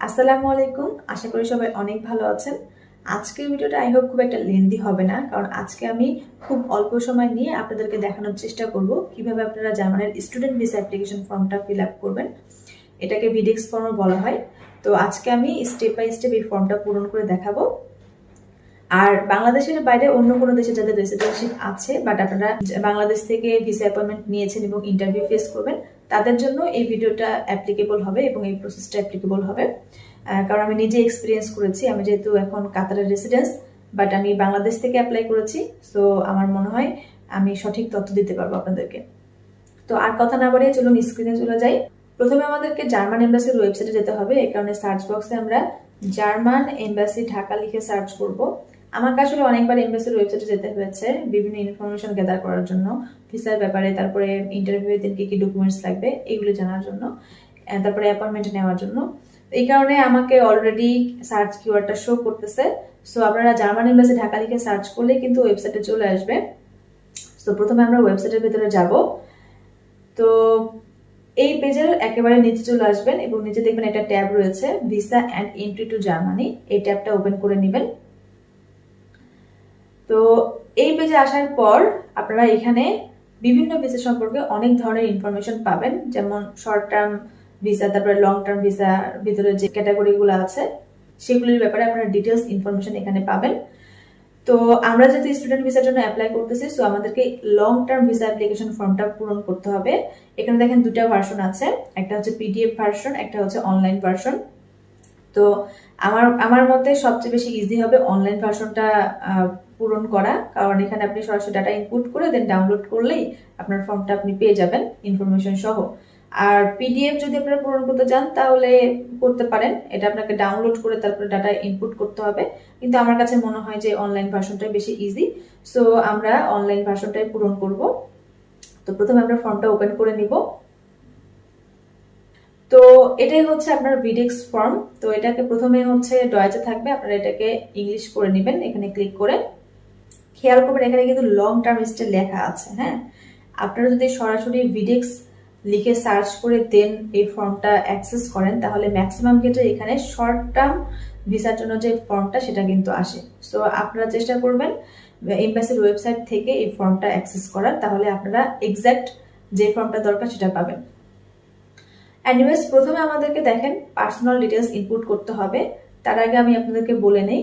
আসসালামু আলাইকুম। আশা করি সবাই অনেক ভালো আছেন। আজকের ভিডিওটা আই হোপ খুব একটা লেন্দি হবে না, কারণ আজকে আমি খুব অল্প সময় নিয়ে আপনাদেরকে দেখানোর চেষ্টা করব কিভাবে আপনারা জার্মানির স্টুডেন্ট ভিসা অ্যাপ্লিকেশন ফর্মটা ফিল আপ করবেন। এটাকে ভিডিএক্স ফর্মও বলা হয়। তো আজকে আমি স্টেপ বাই স্টেপ এই ফর্মটা পূরণ করে দেখাবো। আর বাংলাদেশের বাইরে অন্য কোনো দেশে যাদের রেসিডেন্টশিপ আছে বাট আপনারা বাংলাদেশ থেকে ভিসা অ্যাপয়েন্টমেন্ট নিয়েছেন এবং ইন্টারভিউ ফেস করবেন, তাদের জন্য এই ভিডিওটা অ্যাপ্লিকেবল হবে এবং এই প্রসেসটা অ্যাপ্লিকেবল হবে। কারণ আমি নিজে এক্সপিরিয়েন্স করেছি। আমি যেহেতু এখন কাতারের রেসিডেন্স, বাট আমি বাংলাদেশ থেকে অ্যাপ্লাই করেছি, সো আমার মনে হয় আমি সঠিক তথ্য দিতে পারবো আপনাদেরকে। তো আর কথা না বাড়িয়ে চলুন স্ক্রিনে চলে যাই। প্রথমে আমাদেরকে জার্মান এম্বাসির ওয়েবসাইটে যেতে হবে। এই কারণে সার্চ বক্সে আমরা জার্মান এম্বাসি ঢাকা লিখে সার্চ করব। আমাকে আসলে অনেকবার এম্বাসির ওয়েবসাইটে যেতে হয়েছে বিভিন্ন ইনফরমেশন গ্যাদার করার জন্য, ভিসার ব্যাপারে, তারপরে ইন্টারভিউ দিন কি কি ডকুমেন্টস লাগবে এগুলো জানার জন্য, তারপরে অ্যাপয়েন্টমেন্ট নেওয়ার জন্য। এই কারণে আমাকে অলরেডি সার্চ কিওয়ার্ডটা শো করতেছে। সো আপনারা জার্মান এম্বাসি ঢাকা লিখে সার্চ করলে কিন্তু ওয়েবসাইটে চলে আসবে। সো প্রথমে আমরা ওয়েবসাইটের ভিতরে যাব। তো এই পেজের একেবারে নিচে চলে আসবেন এবং নিচে দেখবেন একটা ট্যাব রয়েছে visa and entry two Germany. এই ট্যাবটা ওপেন করে নেবেন। তো এই পেজে আসার পর আপনারা এখানে বিভিন্ন ভিসা সম্পর্কে অনেক ধরনের ইনফরমেশন পাবেন, যেমন শর্ট টার্ম ভিসা, তারপরে লং টার্ম ভিসার ভিতরে যে ক্যাটাগরিগুলো আছে সেগুলির ব্যাপারে আপনারা ডিটেলস ইনফরমেশন এখানে পাবেন। তো আমরা যেহেতু স্টুডেন্ট ভিসার জন্য অ্যাপ্লাই করতেছি, সো আমাদেরকে লং টার্ম ভিসা অ্যাপ্লিকেশন ফর্মটা পূরণ করতে হবে। এখানে দেখেন দুটা ভার্সন আছে, একটা হচ্ছে পিডিএফ ভার্সন, একটা হচ্ছে অনলাইন ভার্সন। তো আমার মতে সবচেয়ে বেশি ইজি হবে অনলাইন ভার্সনটা পূরণ করা, কারণ এখানে আপনি সরাসরি ডাটা ইনপুট করে দেন ডাউনলোড করলেই আপনার ফর্মটা আপনি পেয়ে যাবেন ইনফরমেশন সহ। আর পিডিএফ যদি আপনারা পূরণ করতে চান তাহলে করতে পারেন, এটা আপনাকে ডাউনলোড করে তারপরে ডাটা ইনপুট করতে হবে, কিন্তু আমার কাছে মনে হয় যে অনলাইন ভার্সনটাই বেশি ইজি। সো আমরা অনলাইন ভার্সনটাই পূরণ করব। তো প্রথমে আমরা ফর্মটা ওপেন করে নিব। তো এটাই হচ্ছে আপনার ভিডিএক্স ফর্ম। তো এটাকে প্রথমে হচ্ছে ডয়েচে থাকবে, আপনারা এটাকে ইংলিশ করে নেবেন। এখানে ক্লিক করে খেয়াল করবেন এখানে কিন্তু লং টার্ম স্টে লেখা আছে। হ্যাঁ, আপনারা যদি সরাসরি ভিডিএক্স লিখে সার্চ করে দেন এই ফর্মটা অ্যাক্সেস করেন, তাহলে ম্যাক্সিমাম ক্ষেত্রে এখানে শর্ট টার্ম ভিসার জন্য যে ফর্মটা সেটা কিন্তু আসে। সো আপনারা চেষ্টা করবেন এমবাসির ওয়েবসাইট থেকে এই ফর্মটা অ্যাক্সেস করার, তাহলে আপনারা এক্সাক্ট যে ফর্মটা দরকার সেটা পাবেন। এনিওয়েজ, প্রথমে আমাদেরকে দেখেন পার্সোনাল ডিটেলস ইনপুট করতে হবে। তার আগে আমি আপনাদেরকে বলে নেই,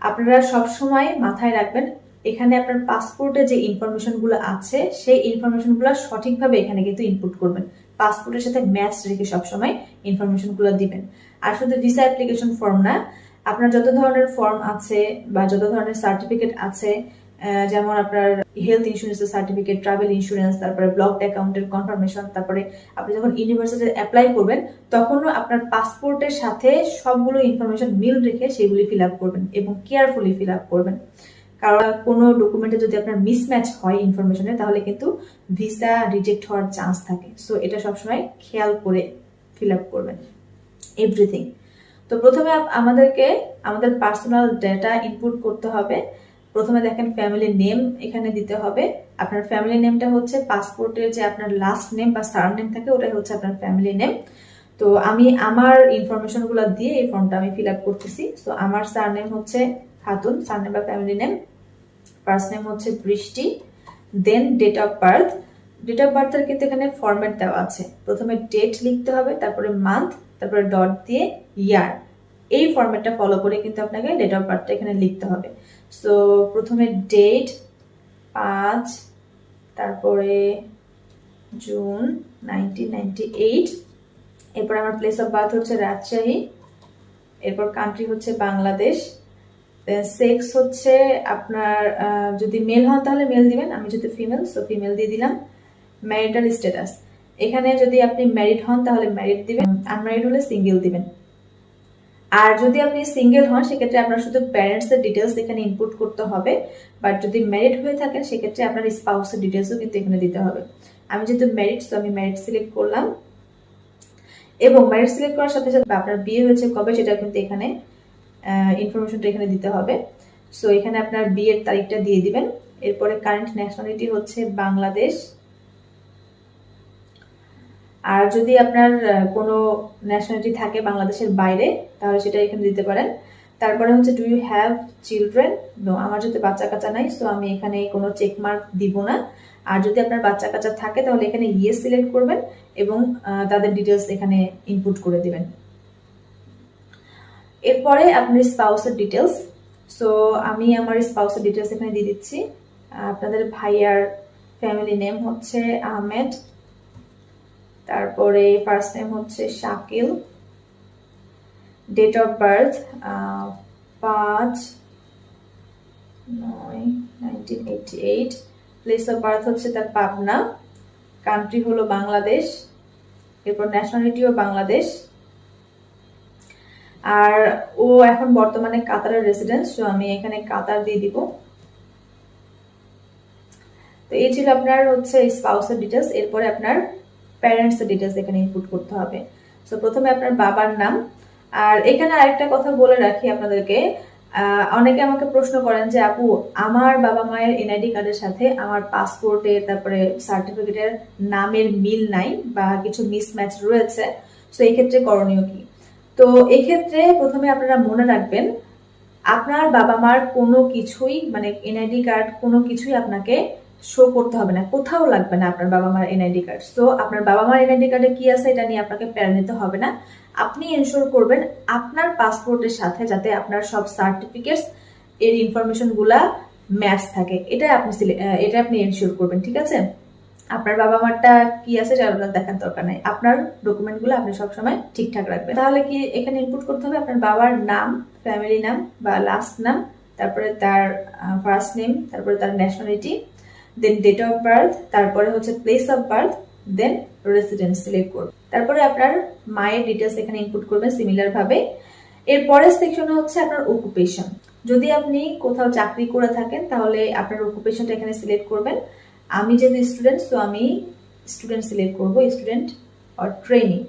আপনারা সবসময় মাথায় রাখবেন এখানে আপনার পাসপোর্টে যে ইনফরমেশনগুলো আছে সেই ইনফরমেশনগুলো সঠিকভাবে এখানে কিন্তু ইনপুট করবেন। পাসপোর্টের সাথে ম্যাচ রেখে সবসময় ইনফরমেশনগুলো দিবেন। আর শুধু ভিসা অ্যাপ্লিকেশন ফর্ম না, আপনার যত ধরনের ফর্ম আছে বা যত ধরনের সার্টিফিকেট আছে, যেমন আপনার হেলথ ইন্স্যুরেন্সের সার্টিফিকেট, ট্রাভেল ইন্স্যুরেন্স, তারপরে ব্লকড অ্যাকাউন্টের কনফার্মেশন, তারপরে আপনি যখন ইউনিভার্সিটিতে অ্যাপ্লাই করবেন তখনও আপনার পাসপোর্টের সাথে সবগুলো ইনফরমেশন মিল রেখে সেগুলি ফিল আপ করবেন এবং কেয়ারফুলি ফিল আপ করবেন। কারণ কোনো ডকুমেন্টে যদি আপনার মিসম্যাচ হয় ইনফরমেশনে, তাহলে কিন্তু ভিসা রিজেক্ট হওয়ার চান্স থাকে। সো এটা সবসময় খেয়াল করে ফিল আপ করবেন এভরিথিং। তো প্রথমে আমাদেরকে আমাদের পার্সোনাল ডেটা ইনপুট করতে হবে। প্রথমে দেখেন ফ্যামিলি নেম এখানে দিতে হবে। আপনার ফ্যামিলি নেমটা হচ্ছে পাসপোর্টের যে আপনার লাস্ট নেম বা সার নেম থাকে, ওটাই হচ্ছে আপনার ফ্যামিলি নেম। তো আমি আমার ইনফরমেশনগুলো দিয়ে এই ফর্মটা আমি ফিল আপ করতেছি। তো আমার সার নেম হচ্ছে খাতুন, সার নেম বা ফ্যামিলি নেম। ফার্স্ট নেম হচ্ছে Brishti, then date of birth. Date of বার্থের কিন্তু এখানে ফরম্যাট দেওয়া আছে। প্রথমে ডেট লিখতে হবে, তারপরে মান্থ, তারপরে ডট দিয়ে ইয়ার। এই ফরম্যাটটা ফলো করে কিন্তু আপনাকে ডেট অফ বার্থটা এখানে লিখতে হবে। সো প্রথমে ডেট 5, তারপরে জুন 1998। এরপর আমার প্লেস অফ বার্থ হচ্ছে রাজশাহী। এরপর কান্ট্রি হচ্ছে বাংলাদেশ। সেক্স হচ্ছে আপনার যদি মেল হন তাহলে মেল দিবেন, আমি যদি ফিমেল সো ফিমেল দিয়ে দিলাম। ম্যারিটাল স্ট্যাটাস, এখানে যদি আপনি ম্যারিড হন তাহলে ম্যারিড দিবেন, আনম্যারিড হলে সিঙ্গেল দিবেন। আর যদি আপনি সিঙ্গেল হন সেক্ষেত্রে আপনার শুধু প্যারেন্টসের ডিটেলস এখানে ইনপুট করতে হবে। বাট যদি ম্যারিড হয়ে থাকেন সেক্ষেত্রে আপনার স্পাউসের ডিটেলসও কিন্তু এখানে দিতে হবে। আমি যেহেতু ম্যারিড, তো আমি ম্যারিড সিলেক্ট করলাম এবং ম্যারিড সিলেক্ট করার সাথে সাথে আপনার বিয়ে হয়েছে কবে সেটা কিন্তু এখানে ইনফরমেশনটা এখানে দিতে হবে। সো এখানে আপনার বিয়ের তারিখটা দিয়ে দিবেন। এরপরে কারেন্ট ন্যাশনালিটি হচ্ছে বাংলাদেশ। আর যদি আপনার কোনো ন্যাশনালিটি থাকে বাংলাদেশের বাইরে তাহলে সেটা এখানে দিতে পারেন। তারপরে হচ্ছে do you have children, no, আমার যদি বাচ্চা কাচ্চা নাই সো আমি এখানে কোনো চেক মার্ক দিব না। আর যদি আপনার বাচ্চা কাচ্চা থাকে তাহলে এখানে ইয়েস সিলেক্ট করবেন এবং তাদের ডিটেলস এখানে ইনপুট করে দিবেন। এরপরে আপনার স্পাউসের ডিটেলস, সো আমি আমার স্পাউসের ডিটেলস এখানে দিয়ে দিচ্ছি। আপনাদের ভাইয়ার ফ্যামিলি নেম হচ্ছে আহমেদ, তারপরে ফার্স্ট নেম হচ্ছে Shakil, date of birth 5/9/1988, place of birth হচ্ছে তার পাবনা, কান্ট্রি হলো বাংলাদেশ, এরপর ন্যাশনালিটিও বাংলাদেশ, আর ও এখন বর্তমানে কাতারের রেসিডেন্স, তো আমি এখানে কাতার দিয়ে দিব। তো এই ছিল আপনার হচ্ছে স্পাউসের ডিটেলস। এরপরে আপনার প্যারেন্টসের ডিটেলস এখানে ইনপুট করতে হবে। সো প্রথমে আপনার বাবার নাম। আর এখানে আরেকটা কথা বলে রাখি আপনাদেরকে, অনেকে আমাকে প্রশ্ন করেন যে আপু আমার বাবা মায়ের এনআইডি কার্ডের সাথে আমার পাসপোর্টে তারপরে সার্টিফিকেটের নামের মিল নাই বা কিছু মিসম্যাচ রয়েছে, সো এই ক্ষেত্রে করণীয় কি? তো এক্ষেত্রে প্রথমে আপনারা মনে রাখবেন আপনার বাবা মার কোনো কিছুই মানে এনআইডি কার্ড কোনো কিছুই আপনাকে শো করতে হবে না, কোথাও লাগবে না আপনার বাবা মার এনআইডি কার্ড। সো আপনার বাবা মার এনআইডি কার্ডে কি আছে এটা নিয়ে আপনাকে প্যারা নিতে হবে না। আপনি এনশোর করবেন আপনার পাসপোর্টের সাথে যাতে আপনার সব সার্টিফিকেটস এর ইনফরমেশন গুলা ম্যাচ থাকে, এটা আপনি এনশোর করবেন, ঠিক আছে? আপনার বাবা মারটা কি আছে সেটা আপনার দেখার দরকার নাই, আপনার ডকুমেন্ট গুলো আপনি সবসময় ঠিকঠাক রাখবেন। তাহলে কি এখানে ইনপুট করতে হবে আপনার বাবার নাম, ফ্যামিলি নাম বা লাস্ট নাম, তারপরে তার ফার্স্ট নেম, তারপরে তার nationality, then date of birth, তারপরে হচ্ছে place of birth, then residence select করবেন। তারপরে আপনার মায়ের ডিটেলস এখানে ইনপুট করবেন সিমিলার ভাবে। এর পরের সেকশনে হচ্ছে আপনার অকুপেশন। যদি আপনি কোথাও চাকরি করে থাকেন তাহলে আপনার অকুপেশনটা এখানে সিলেক্ট করবেন। আমি যেহেতু স্টুডেন্ট সো আমি স্টুডেন্ট সিলেক্ট করব, স্টুডেন্ট অর ট্রেনিং।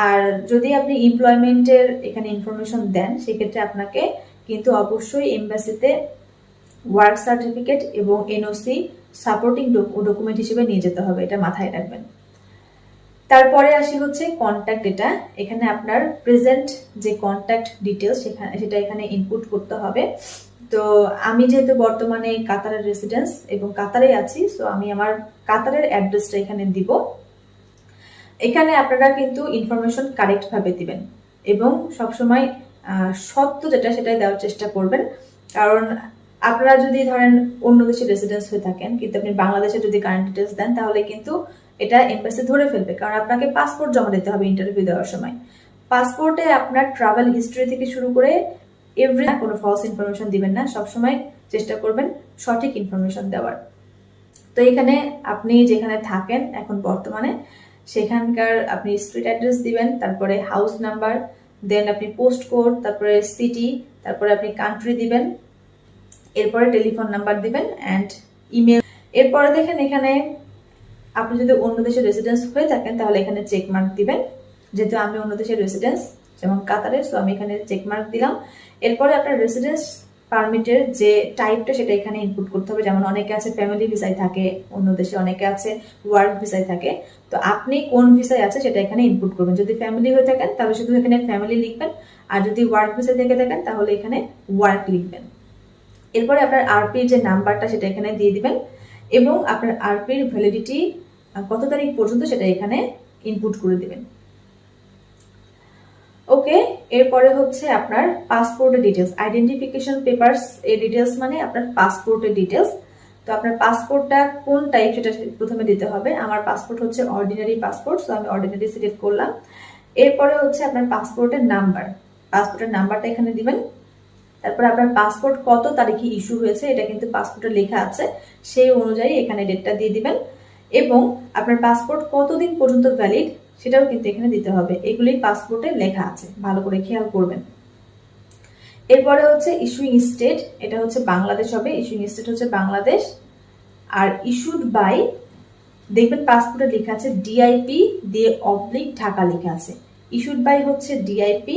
আর যদি আপনি এমপ্লয়মেন্টের এখানে ইনফরমেশন দেন সেক্ষেত্রে আপনাকে কিন্তু অবশ্যই এমবাসিতে ওয়ার্ক সার্টিফিকেট এবং এনওসি সাপোর্টিং ডকুমেন্ট হিসেবে নিয়ে যেতে হবে, এটা মাথায় রাখবেন। তারপরে আসি হচ্ছে কন্ট্যাক্ট ডেটা। এখানে আপনার প্রেজেন্ট যে কন্ট্যাক্ট ডিটেলস সেটা এখানে ইনপুট করতে হবে। তো আমি যেহেতু বর্তমানে কাতারের রেসিডেন্স এবং কাতারে আছি সো আমি আমার কাতারের অ্যাড্রেসটা এখানে দিব। এখানে আপনারা কিন্তু ইনফরমেশন কারেক্ট ভাবে দিবেন এবং সবসময় সত্য যেটা সেটাই দেওয়ার চেষ্টা করবেন। কারণ আপনারা যদি ধরেন অন্য দেশে রেসিডেন্স হয়ে থাকেন কিন্তু আপনি বাংলাদেশে যদি কারেন্ট ডিটেলস দেন তাহলে কিন্তু এটা এমবাসি ধরে ফেলবে, কারণ আপনাকে পাসপোর্ট জমা দিতে হবে ইন্টারভিউ দেওয়ার সময়। পাসপোর্টে আপনার ট্রাভেল হিস্ট্রি থেকে শুরু করে কোনো ফলস ইনফরমেশন দিবেন না, সবসময় চেষ্টা করবেন সঠিক ইনফরমেশন দেওয়ার। তো এখানে আপনি যেখানে থাকেন এখন বর্তমানে সেখানকার আপনি স্ট্রিট অ্যাড্রেস দিবেন, তারপরে হাউস নাম্বার, দেন আপনি পোস্ট কোড, তারপরে সিটি, তারপরে আপনি কান্ট্রি দিবেন, এরপরে টেলিফোন নাম্বার দিবেন অ্যান্ড ইমেল। এরপরে দেখেন এখানে আপনি যদি অন্য দেশের রেসিডেন্স হয়ে থাকেন তাহলে এখানে চেক মার্ক দিবেন। যেহেতু আমি অন্য দেশের রেসিডেন্স যেমন কাতারের সো আমি এখানে চেক মার্ক দিলাম। এরপরে আপনার রেসিডেন্স পারমিটের যে টাইপটা সেটা এখানে ইনপুট করতে হবে। যেমন অনেকে আছে ফ্যামিলি ভিসায় থাকে অন্য দেশে, অনেকে আছে ওয়ার্ক ভিসায় থাকে, তো আপনি কোন ভিসায় আছে সেটা এখানে ইনপুট করবেন। যদি ফ্যামিলি হয়ে থাকেন তাহলে শুধু এখানে ফ্যামিলি লিখবেন, আর যদি ওয়ার্ক ভিসায় থেকে থাকেন তাহলে এখানে ওয়ার্ক লিখবেন। এরপরে আপনার আরপির যে নাম্বারটা সেটা এখানে দিয়ে দিবেন এবং আপনার আরপির ভ্যালিডিটি কত তারিখ পর্যন্ত সেটা এখানে ইনপুট করে দিবেন। ওকে, এরপরে হচ্ছে আপনার পাসপোর্টের ডিটেলস, আইডেন্টিফিকেশন পেপারস এর ডিটেলস মানে আপনার পাসপোর্টের ডিটেলস। তো আপনার পাসপোর্টটা কোন টাইপ সেটা প্রথমে দিতে হবে। আমার পাসপোর্ট হচ্ছে অর্ডিনারি পাসপোর্ট, সো আমি অর্ডিনারি সিলেক্ট করলাম। এরপরে হচ্ছে আপনার পাসপোর্টের নাম্বার, পাসপোর্টের নাম্বারটা এখানে দিবেন। তারপর আপনার পাসপোর্ট কত তারিখে ইস্যু হয়েছে এটা কিন্তু পাসপোর্টে লেখা আছে, সেই অনুযায়ী এখানে ডেটটা দিয়ে দিবেন এবং আপনার পাসপোর্ট কতদিন পর্যন্ত ভ্যালিড সেটাও কিন্তু এখানে দিতে হবে। এগুলি পাসপোর্টে লেখা আছে, ভালো করে খেয়াল করবেন। এরপরে হচ্ছে ইস্যুইং স্টেট, এটা হচ্ছে বাংলাদেশ হবে, ইস্যুইং স্টেট হচ্ছে বাংলাদেশ। আর ইস্যুড বাই, দেখবেন পাসপোর্টে লেখা আছে ডিআইপি দিয়ে অবলিক ঢাকা লেখা আছে। ইস্যুড বাই হচ্ছে ডিআইপি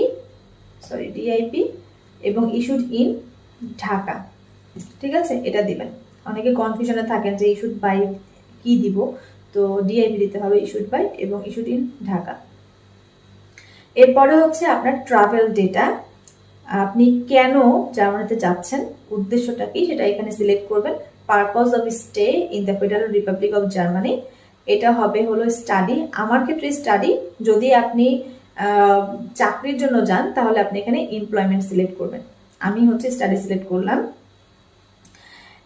এবং ইস্যুড ইন ঢাকা, ঠিক আছে? এটা দিবেন। অনেকে কনফিউশনে থাকেন যে ইস্যুড বাই কি দিব, তো ডিআইভি দিতে হবে ইস্যুড বাই এবং ইস্যুড ইন ঢাকা। এরপরে হচ্ছে আপনার ট্রাভেল ডেটা, আপনি কেন জার্মানিতে যাচ্ছেন, উদ্দেশ্যটা কি সেটা এখানে সিলেক্ট করবেন। Purpose of stay in the federal Republic of Germany, এটা হবে হলো স্টাডি, আমার ক্ষেত্রে স্টাডি। যদি আপনি চাকরির জন্য যান তাহলে আপনি এখানে এমপ্লয়মেন্ট সিলেক্ট করবেন, আমি হচ্ছে স্টাডি সিলেক্ট করলাম।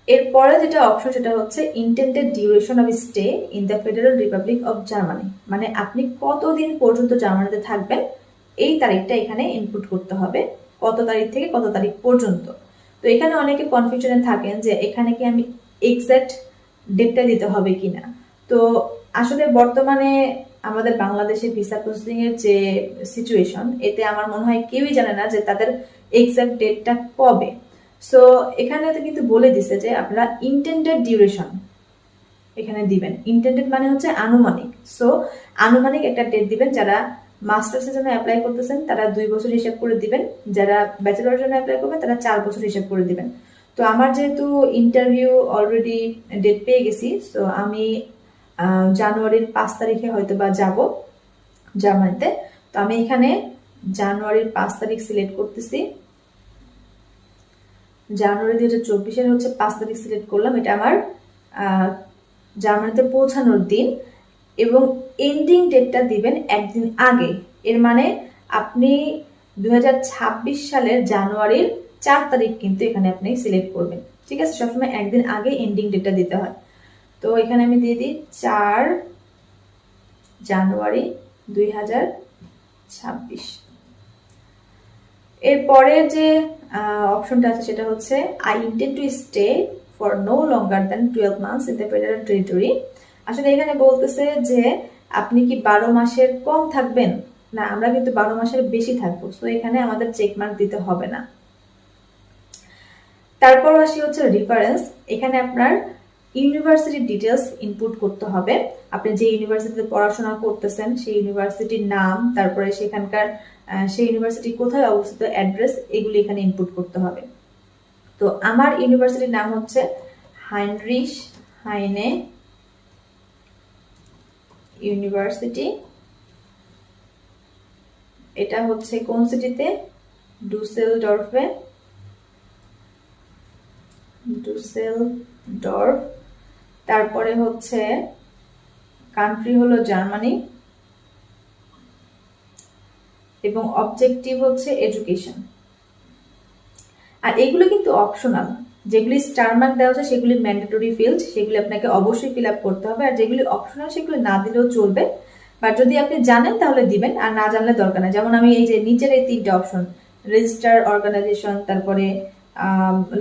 এরপরে যেটা অপশন সেটা হচ্ছে intended duration of stay in the federal Republic of Germany, মানে আপনি কতদিন পর্যন্ত জার্মানিতে থাকবেন এই তারিখটা এখানে ইনপুট করতে হবে, কত তারিখ থেকে কত তারিখ পর্যন্ত। তো এখানে অনেকে কনফিউশনে থাকেন যে এখানে কি আমি এক্সাক্ট ডেটটা দিতে হবে কিনা। তো আসলে বর্তমানে আমাদের বাংলাদেশের ভিসা প্রসেসিং এর যে সিচুয়েশন, এতে আমার মনে হয় কেউই জানে না যে তাদের এক্সাক্ট ডেটটা কবে। সো এখানে কিন্তু বলে দিছে যে আপনারা ইন্টেন্ডেড ডিউরেশন এখানে দিবেন। ইন্টেন্ডেড মানে হচ্ছে আনুমানিক, সো আনুমানিক একটা ডেট দিবেন। যারা মাস্টার্সের জন্য অ্যাপ্লাই করতেছেন তারা 2 বছর হিসাব করে দিবেন, যারা ব্যাচেলরের জন্য অ্যাপ্লাই করবেন তারা 4 বছর হিসাব করে দিবেন। তো আমার যেহেতু ইন্টারভিউ অলরেডি ডেট পেয়ে গেছি, সো আমি জানুয়ারির 5 তারিখে হয়তো বা যাব জার্মানিতে। তো আমি এখানে জানুয়ারির 5 তারিখ সিলেক্ট করতেছি, জানুয়ারি 2024 হচ্ছে 5 তারিখ সিলেক্ট করলাম, এটা আমার জার্মানিতে পৌঁছানোর দিন। এবং এন্ডিং ডেটটা দিবেন একদিন আগে, এর মানে আপনি 2026 সালের জানুয়ারির 4 তারিখ কিন্তু এখানে আপনি সিলেক্ট করবেন, ঠিক আছে। সবসময় একদিন আগে এন্ডিং ডেটটা দিতে হয়। তো এখানে আমি দিয়ে দিই 4 জানুয়ারি 2026। এরপরে যে অপশনটা আছে সেটা হচ্ছে I intend to stay for no longer than 12 months in the federal territory. আসলে এখানে বলতেছে যে আপনি কি 12 মাসের কম থাকবেন, না আমরা কিন্তু 12 মাসের বেশি থাকবো, তো এখানে আমাদের চেক মার্ক দিতে হবে না। তারপর আসি হচ্ছে রেফারেন্স, এখানে আপনার ইউনিভার্সিটির ডিটেলস ইনপুট করতে হবে। আপনি যে ইউনিভার্সিটিতে পড়াশোনা করতেছেন সেই ইউনিভার্সিটির নাম, তারপরে সেখানকার সেই ইউনিভার্সিটি কোথায় অবস্থিত, অ্যাড্রেস, এগুলি এখানে ইনপুট করতে হবে। তো আমার ইউনিভার্সিটির নাম হচ্ছে হাইনরিশ হাইনে ইউনিভার্সিটি, এটা হচ্ছে কোন সিটিতে, ডুসেলডর্ফে, ডুসেলডর্ফ। তারপরে হচ্ছে কান্ট্রি হলো জার্মানি এবং অবজেক্টিভ হচ্ছে এডুকেশন। আর এগুলো কিন্তু অপশনাল, যেগুলি স্টার মার্ক দেওয়া আছে সেগুলি ম্যান্ডেটরি ফিল্ড, সেগুলি আপনাকে অবশ্যই ফিল আপ করতে হবে। আর যেগুলি অপশনাল সেগুলি না দিলেও চলবে, বাট যদি আপনি জানেন তাহলে দিবেন, আর না জানলে দরকার নেই। যেমন আমি এই যে নিচের এই 3টা অপশন, রেজিস্টার অর্গানাইজেশন, তারপরে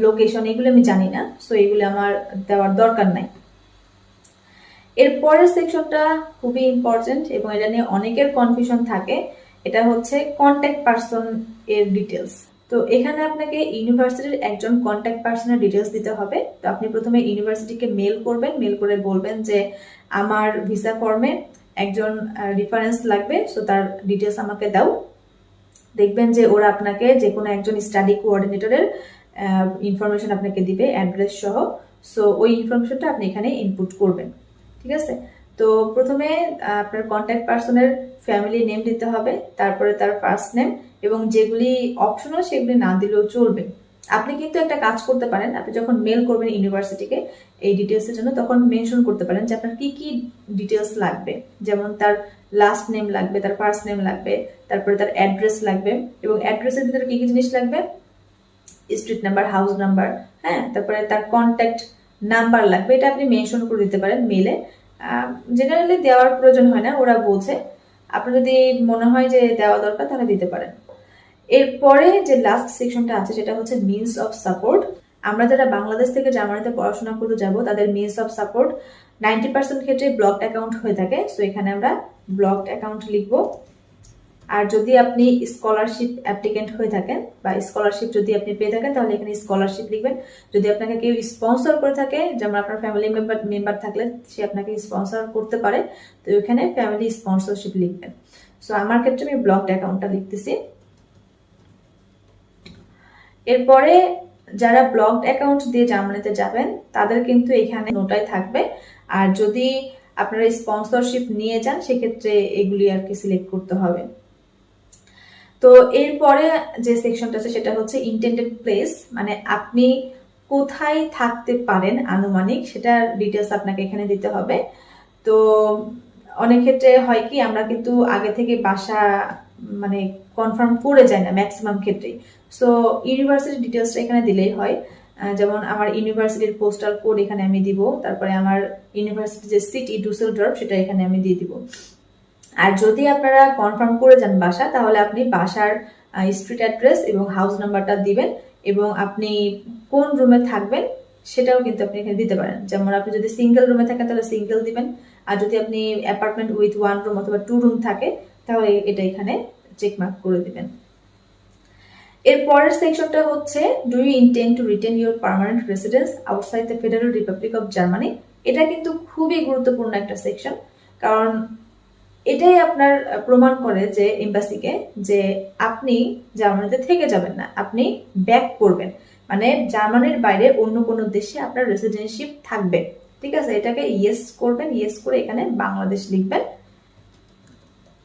লোকেশন, এগুলো আমি জানি না, সো এগুলো আমার দেওয়ার দরকার নাই। এর পরের সেকশনটা খুবই ইম্পর্টেন্ট এবং এটা নিয়ে অনেকের কনফিউশন থাকে, এটা হচ্ছে কন্ট্যাক্ট পারসন এর ডিটেলস। তো এখানে আপনাকে ইউনিভার্সিটির একজন কন্ট্যাক্ট পারসনের ডিটেলস দিতে হবে। তো আপনি প্রথমে ইউনিভার্সিটিকে মেল করবেন, মেল করে বলবেন যে আমার ভিসা ফর্মে একজন রেফারেন্স লাগবে, সো তার ডিটেলস আমাকে দাও। দেখবেন যে ওরা আপনাকে যে কোনো একজন স্টাডি কোঅর্ডিনেটরের ইনফরমেশন আপনাকে দিবে অ্যাড্রেস সহ, সো ওই ইনফরমেশনটা আপনি এখানে ইনপুট করবেন, ঠিক আছে। তো প্রথমে আপনার কন্ট্যাক্ট পারসনের ফ্যামিলি নেম দিতে হবে, তারপরে তার ফার্স্ট নেম, এবং যেগুলি অপশনাল সেগুলি না দিলেও চলবে। আপনি কিন্তু একটা কাজ করতে পারেন, আপনি যখন মেল করবেন ইউনিভার্সিটিকে এই ডিটেলসের জন্য, তখন মেনশন করতে পারেন যে আপনার কি কি ডিটেলস লাগবে। যেমন তার লাস্ট নেম লাগবে, তার ফার্স্ট নেম লাগবে, তারপরে তার অ্যাড্রেস লাগবে, এবং অ্যাড্রেসের ভিতরে কি কি জিনিস লাগবে, স্ট্রিট নাম্বার, হাউস নাম্বার, হ্যাঁ, তারপরে তার কন্ট্যাক্ট নাম্বার লাগবে। এটা আপনি মেনশন করে দিতে পারেন মেলে। জেনারেলি দেওয়ার প্রয়োজন হয় না, ওরা বোঝে। আপনার যদি মনে হয় যে দেওয়া দরকার তাহলে দিতে পারেন। এরপরে যে লাস্ট সেকশনটা আছে সেটা হচ্ছে মিনস অফ সাপোর্ট। আমরা যারা বাংলাদেশ থেকে জার্মানিতে পড়াশোনা করতে যাব তাদের মিনস অফ সাপোর্ট 90% ক্ষেত্রে ব্লকড অ্যাকাউন্ট হয়ে থাকে, সো এখানে আমরা ব্লকড অ্যাকাউন্ট লিখবো। আর যদি আপনি স্কলারশিপ অ্যাপ্লিকেন্ট হয়ে থাকেন বা স্কলারশিপ যদি আপনি পেয়ে থাকেন তাহলে এখানে স্কলারশিপ লিখবেন। যদি আপনাকে কেউ স্পন্সর করে থাকে, যেমন আপনার ফ্যামিলি মেম্বার থাকলে সে আপনাকে স্পন্সর করতে পারে, তো এখানে ফ্যামিলি স্পন্সরশিপ লিখবেন। সো আমার ক্ষেত্রে আমি ব্লকড অ্যাকাউন্টটা লিখতেছি। এরপরে যারা ব্লকড অ্যাকাউন্ট দিয়ে জার্মানিতে যাবেন তাদের কিন্তু এখানে নোটাই থাকবে। আর যদি আপনারা স্পন্সরশিপ নিয়ে যান সেক্ষেত্রে এগুলি আর কি সিলেক্ট করতে হবে। তো এরপরে যে সেকশনটা আছে সেটা হচ্ছে ইন্টেন্ডেড প্লেস, মানে আপনি কোথায় থাকতে পারেন আনুমানিক সেটার ডিটেলস আপনাকে এখানে দিতে হবে। তো অনেক ক্ষেত্রে হয় কি আমরা কিন্তু আগে থেকে বাসা মানে কনফার্ম করে যাই না ম্যাক্সিমাম ক্ষেত্রেই। সো ইউনিভার্সিটি ডিটেলসটা এখানে দিলেই হয়। যেমন আমার ইউনিভার্সিটির পোস্টাল কোড এখানে আমি দিব, তারপরে আমার ইউনিভার্সিটি যে সিটি ডুসেলডর্ফ সেটা এখানে আমি দিয়ে দিব। আর যদি আপনারা কনফার্ম করে যান বাসা, তাহলে আপনি বাসার স্ট্রিট অ্যাড্রেস এবং হাউস নাম্বারটা দিবেন, এবং আপনি কোন রুমে থাকবেন সেটাও কিন্তু আপনি এখানে দিতে পারেন। যেমন আপনি যদি সিঙ্গেল রুমে থাকেন তাহলে সিঙ্গেল দিবেন, আর যদি আপনি অ্যাপার্টমেন্ট উইথ 1 রুম অথবা 2 রুম থাকে তাহলে এটা এখানে চেকমার্ক করে দিবেন। এর পরের সেকশনটা হচ্ছে do you intend to retain your permanent residence outside the federal Republic of Germany. এটা কিন্তু খুবই গুরুত্বপূর্ণ একটা সেকশন, কারণ এটাই আপনার প্রমাণ করে যে এমবাসিকে যে আপনি জার্মানিতে থেকে যাবেন না, আপনি ব্যাক করবেন, মানে জার্মানির বাইরে অন্য কোনো দেশে আপনার রেসিডেন্সিপ থাকবে। ঠিক আছে, এটাকে ইয়েস করবেন, ইয়েস করে এখানে বাংলাদেশ লিখবেন।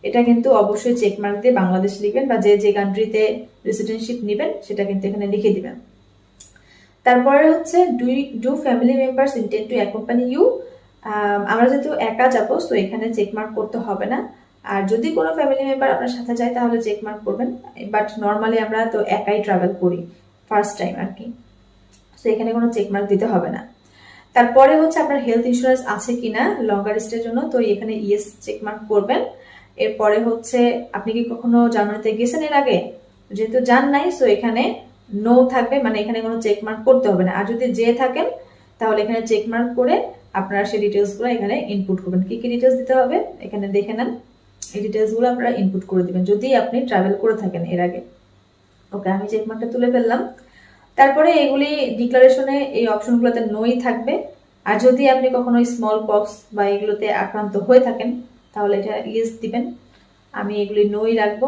এটা কিন্তু অবশ্যই চেকমার্ক দিয়ে বাংলাদেশ লিখবেন, বা যে যে কান্ট্রিতে রেসিডেন্সিপ নেবেন সেটা কিন্তু এখানে লিখে দিবেন। তারপরে হচ্ছে do family members intend to accompany you. আমরা যেহেতু একা যাবো তো এখানে চেকমার্ক করতে হবে না, আর যদি কোনো ফ্যামিলি মেম্বার আপনার সাথে যায় তাহলে চেকমার্ক করবেন, বাট নর্মালি আমরা তো একাই ট্রাভেল করি ফার্স্ট টাইম আর কি, তো এখানে কোনো চেকমার্ক দিতে হবে না। তারপরে হচ্ছে আপনার হেলথ ইন্স্যুরেন্স আছে কিনা লঙ্গার স্টের জন্য, তো এখানে ইয়েস চেকমার্ক করবেন। এরপরে হচ্ছে আপনি কি কখনো জার্মানিতে গেছেন এর আগে, যেহেতু যান নাই সো এখানে নো থাকবে, মানে এখানে কোনো চেকমার্ক করতে হবে না। আর যদি যে থাকেন তাহলে এখানে চেকমার্ক করে আপনারা সেই ডিটেলসগুলো এখানে ইনপুট করবেন। কি কি ডিটেলস দিতে হবে এখানে দেখে নেন, এই ডিটেলসগুলো আপনারা ইনপুট করে দিবেন যদি আপনি ট্রাভেল করে থাকেন এর আগে। ওকে, আমি চেকমার্কটা তুলে ফেললাম। তারপরে এগুলি ডিক্লারেশনে এই অপশনগুলোতে নোই থাকবে, আর যদি আপনি কখনো স্মল পক্স বা এগুলোতে আক্রান্ত হয়ে থাকেন তাহলে এটা ইয়েস দিবেন, আমি এগুলি নোই রাখবো।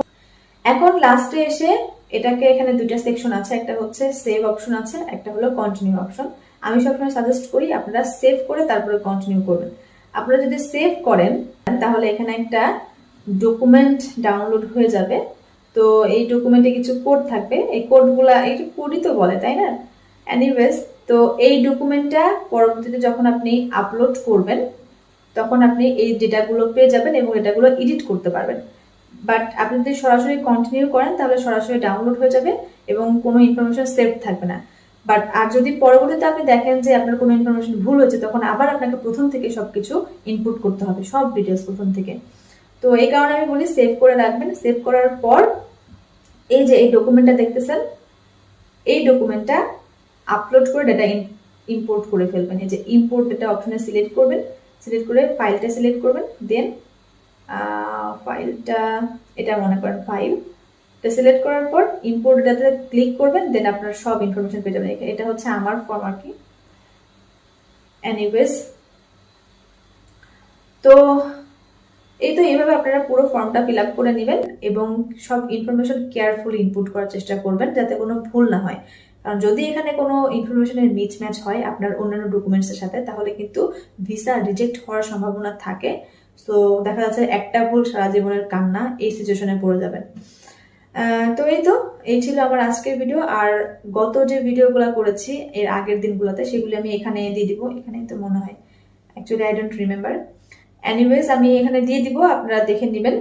এখন লাস্টে এসে এটাকে এখানে দুইটা সেকশন আছে, একটা হচ্ছে সেভ অপশন আছে, একটা হলো কন্টিনিউ অপশন। আমি সবসময় সাজেস্ট করি আপনারা সেভ করে তারপরে কন্টিনিউ করবেন। আপনারা যদি সেভ করেন তাহলে এখানে একটা ডকুমেন্ট ডাউনলোড হয়ে যাবে, তো এই ডকুমেন্টে কিছু কোড থাকবে, এই কোডগুলা এই কোডই তো বলে তাই না, এনিওয়েজ তো এই ডকুমেন্টটা পরবর্তীতে যখন আপনি আপলোড করবেন তখন আপনি এই ডেটাগুলো পেয়ে যাবেন এবং এটাগুলো এডিট করতে পারবেন। বাট আপনি যদি সরাসরি কন্টিনিউ করেন তাহলে সরাসরি ডাউনলোড হয়ে যাবে এবং কোনো ইনফরমেশন সেভ থাকবে না। বাট আর যদি পরবর্তীতে আপনি দেখেন যে আপনার কোনো ইনফরমেশন ভুল হয়েছে তখন আবার আপনাকে প্রথম থেকে সবকিছু ইনপুট করতে হবে, সব ডিটেলস প্রথম থেকে। তো এই কারণে আমি বলি সেভ করে রাখবেন। সেভ করার পর এই যে এই ডকুমেন্টটা দেখতেছেন, এই ডকুমেন্টটা আপলোড করে ডেটা ইম্পোর্ট করে ফেলবেন। এই যে ইম্পোর্ট ডেটা অপশনে সিলেক্ট করবেন, সিলেক্ট করে ফাইলটা সিলেক্ট করবেন, দেন ফাইলটা এটা মনে করেন ফাইল সিলেক্ট করার পর ইম্পোর্ট ডেটাতে ক্লিক করবেন, দেন আপনার সব ইনফরমেশন পেয়ে যাবেন। এটা হচ্ছে আমার ফর্ম আর কি। এনিওয়েজ তো এই তো এইভাবে আপনারা পুরো ফর্মটা ফিল আপ করে নেবেন এবং সব ইনফরমেশন কেয়ারফুলি ইনপুট করার চেষ্টা করবেন যাতে কোনো ভুল না হয়, কারণ যদি এখানে কোনো ইনফরমেশনের মিসম্যাচ হয় আপনার অন্যান্য ডকুমেন্টসের সাথে তাহলে কিন্তু ভিসা রিজেক্ট হওয়ার সম্ভাবনা থাকে। তো দেখা যাচ্ছে একটা ভুল সারা জীবনের কান্না, এই সিচুয়েশনে পড়ে যাবেন। তো এই ছিল আমার আজকের ভিডিও। আর গত যে ভিডিওগুলো করেছি এর আগের দিনগুলোতে সেগুলি আমি এখানে দিয়ে দিব, এখানে তো মনে হয় actually I don't remember. Anyways আমি এখানে দিয়ে দিব, আপনারা দেখে নেবেন।